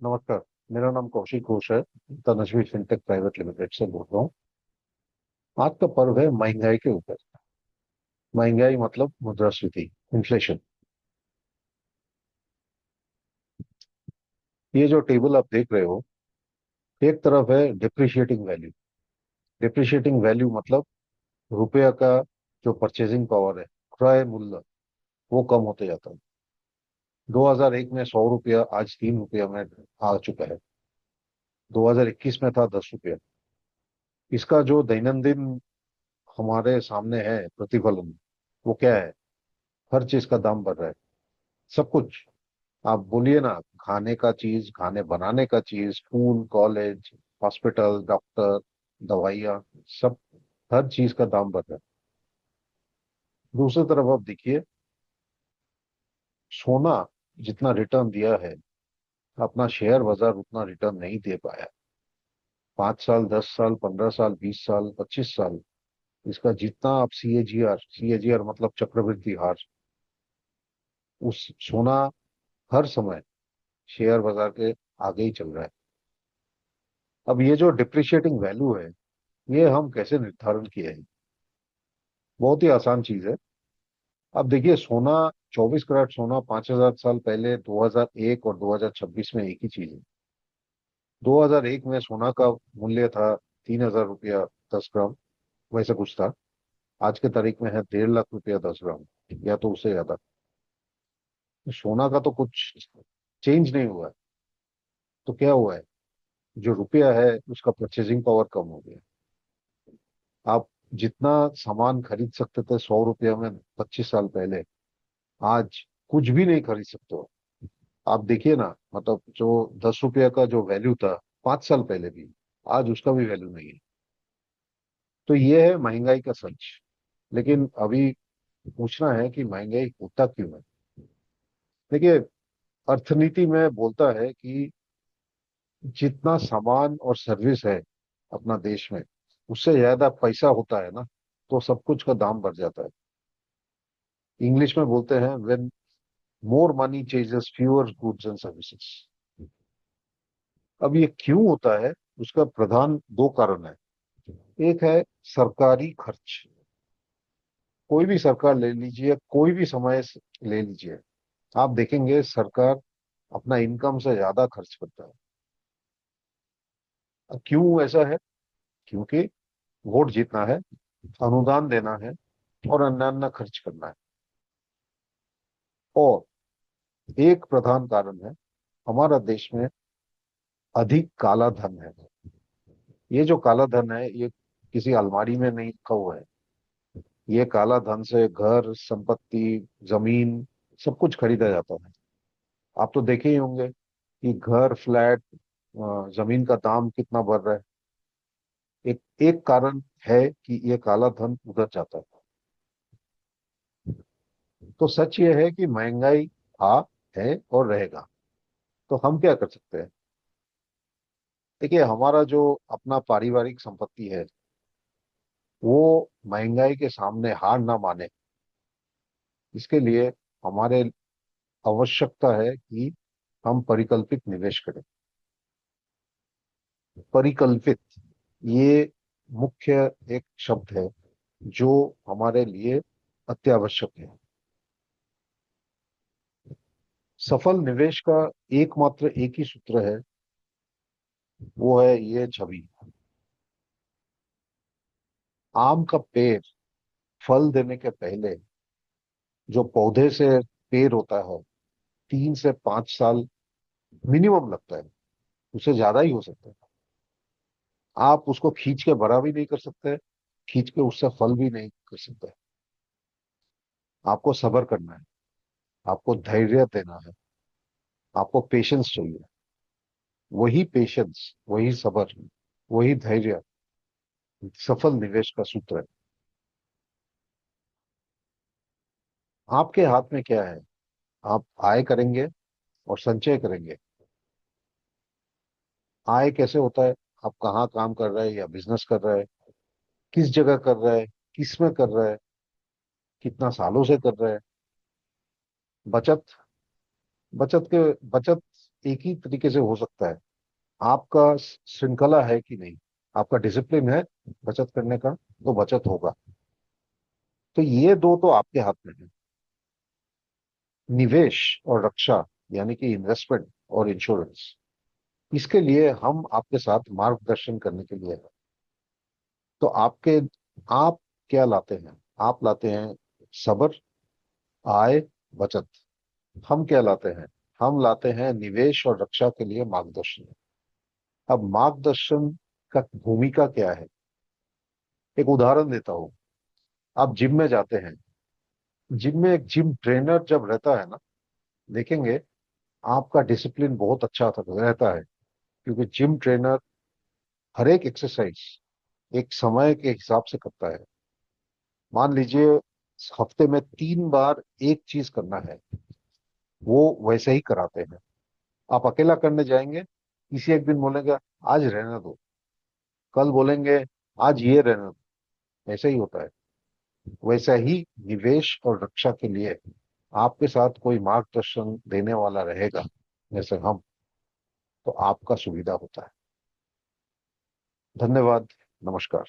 नमस्कार। मेरा नाम कौशिक घोष है। तनस्वी फिनटेक प्राइवेट लिमिटेड से बोल रहा हूँ। आज का पर्व है महंगाई के ऊपर। महंगाई मतलब मुद्रास्फीति, इन्फ्लेशन। ये जो टेबल आप देख रहे हो, एक तरफ है डिप्रिशिएटिंग वैल्यू। डिप्रिशिएटिंग वैल्यू मतलब रुपया का जो परचेजिंग पावर है, क्रय मूल्य, वो कम होते जाता है। 2001 में 100 रुपया आज 3 रुपया में आ चुका है। 2021 में था 10 रुपया। इसका जो दैनंदिन हमारे सामने है प्रतिफलन, वो क्या है? हर चीज का दाम बढ़ रहा है। सब कुछ आप बोलिए ना, खाने का चीज, खाने बनाने का चीज, स्कूल कॉलेज हॉस्पिटल डॉक्टर, दवाइयाँ, सब, हर चीज का दाम बढ़ रहा है। दूसरी तरफ आप देखिए, सोना जितना रिटर्न दिया है, अपना शेयर बाजार उतना रिटर्न नहीं दे पाया। 5 साल, 10 साल, 15 साल, 20 साल, 25 साल, इसका जितना आप सीएजीआर मतलब चक्रवृद्धि हार, उस सोना हर समय शेयर बाजार के आगे ही चल रहा है। अब ये जो डिप्रिशिएटिंग वैल्यू है, ये हम कैसे निर्धारण किए हैं? बहुत ही आसान चीज है। अब देखिए, सोना, 24 कैरेट सोना 5,000 साल पहले, 2001 और 2026 में एक ही चीज है। 2001 में सोना का मूल्य था 3,000 रुपया 10 ग्राम, वैसा कुछ था। आज के तारीख में है 1.5 लाख रुपया 10 ग्राम, या तो उससे ज्यादा। सोना का तो कुछ चेंज नहीं हुआ है। तो क्या हुआ है? जो रुपया है उसका परचेजिंग पावर कम हो गया। आप जितना सामान खरीद सकते थे 100 रुपया में 25 साल पहले, आज कुछ भी नहीं खरीद सकते हो। आप देखिए ना, मतलब जो 10 रुपया का जो वैल्यू था 5 साल पहले भी, आज उसका भी वैल्यू नहीं है। तो ये है महंगाई का सच। लेकिन अभी पूछना है कि महंगाई होता क्यों है। देखिए, अर्थनीति में बोलता है कि जितना सामान और सर्विस है अपना देश में, उससे ज्यादा पैसा होता है ना, तो सब कुछ का दाम बढ़ जाता है। इंग्लिश में बोलते हैं when more money ceases fewer goods and services. अब ये क्यों होता है? उसका प्रधान दो कारण है। एक है सरकारी खर्च। कोई भी सरकार ले लीजिए, कोई भी समय ले लीजिए, आप देखेंगे सरकार अपना इनकम से ज्यादा खर्च करता है। अब क्यों ऐसा है? क्योंकि वोट जीतना है, अनुदान देना है, और अन्य खर्च करना है। और एक प्रधान कारण है, हमारा देश में अधिक काला धन है। ये जो काला धन है, ये किसी अलमारी में नहीं रखा हुआ है। ये काला धन से घर, संपत्ति, जमीन, सब कुछ खरीदा जाता है। आप तो देखे ही होंगे कि घर, फ्लैट, जमीन का दाम कितना बढ़ रहा है। एक एक कारण है कि ये काला धन उधर जाता है। तो सच ये है कि महंगाई था, है और रहेगा। तो हम क्या कर सकते हैं? देखिए, हमारा जो अपना पारिवारिक संपत्ति है, वो महंगाई के सामने हार ना माने, इसके लिए हमारे आवश्यकता है कि हम परिकल्पित निवेश करें। परिकल्पित, ये मुख्य एक शब्द है जो हमारे लिए अत्यावश्यक है। सफल निवेश का एकमात्र एक ही सूत्र है, वो है ये छवि। आम का पेड़ फल देने के पहले, जो पौधे से पेड़ होता है, 3 से 5 साल मिनिमम लगता है। उससे ज्यादा ही हो सकता है। आप उसको खींच के बड़ा भी नहीं कर सकते, खींच के उससे फल भी नहीं कर सकते। आपको सब्र करना है, आपको धैर्य देना है, आपको पेशेंस चाहिए। वही पेशेंस, वही सब्र, वही धैर्य सफल निवेश का सूत्र है। आपके हाथ में क्या है? आप आय करेंगे और संचय करेंगे। आय कैसे होता है? आप कहाँ काम कर रहे हैं या बिजनेस कर रहे हैं, किस जगह कर रहे हैं, किस में कर रहे हैं, कितना सालों से कर रहे हैं। बचत, बचत एक ही तरीके से हो सकता है। आपका श्रृंखला है कि नहीं, आपका डिसिप्लिन है बचत करने का, तो बचत होगा। तो ये दो तो आपके हाथ में है। निवेश और रक्षा, यानी कि इन्वेस्टमेंट और इंश्योरेंस, इसके लिए हम आपके साथ मार्गदर्शन करने के लिए हैं। तो आप क्या लाते हैं? आप लाते हैं सब्र, आय, बचत। हम क्या लाते हैं? हम लाते हैं निवेश और रक्षा के लिए मार्गदर्शन। अब मार्गदर्शन का भूमिका क्या है? एक उदाहरण देता हूं। आप जिम में जाते हैं, जिम में एक जिम ट्रेनर जब रहता है ना, देखेंगे आपका डिसिप्लिन बहुत अच्छा रहता है। क्योंकि जिम ट्रेनर हर एक एक्सरसाइज एक समय के हिसाब से करता है। मान लीजिए हफ्ते में 3 बार एक चीज करना है, वो वैसे ही कराते हैं। आप अकेला करने जाएंगे, किसी एक दिन बोलेंगे आज रहने दो, कल बोलेंगे आज ये रहने दो। ऐसा ही होता है। वैसा ही निवेश और रक्षा के लिए आपके साथ कोई मार्गदर्शन देने वाला रहेगा, जैसे हम, तो आपका सुविधा होता है। धन्यवाद। नमस्कार।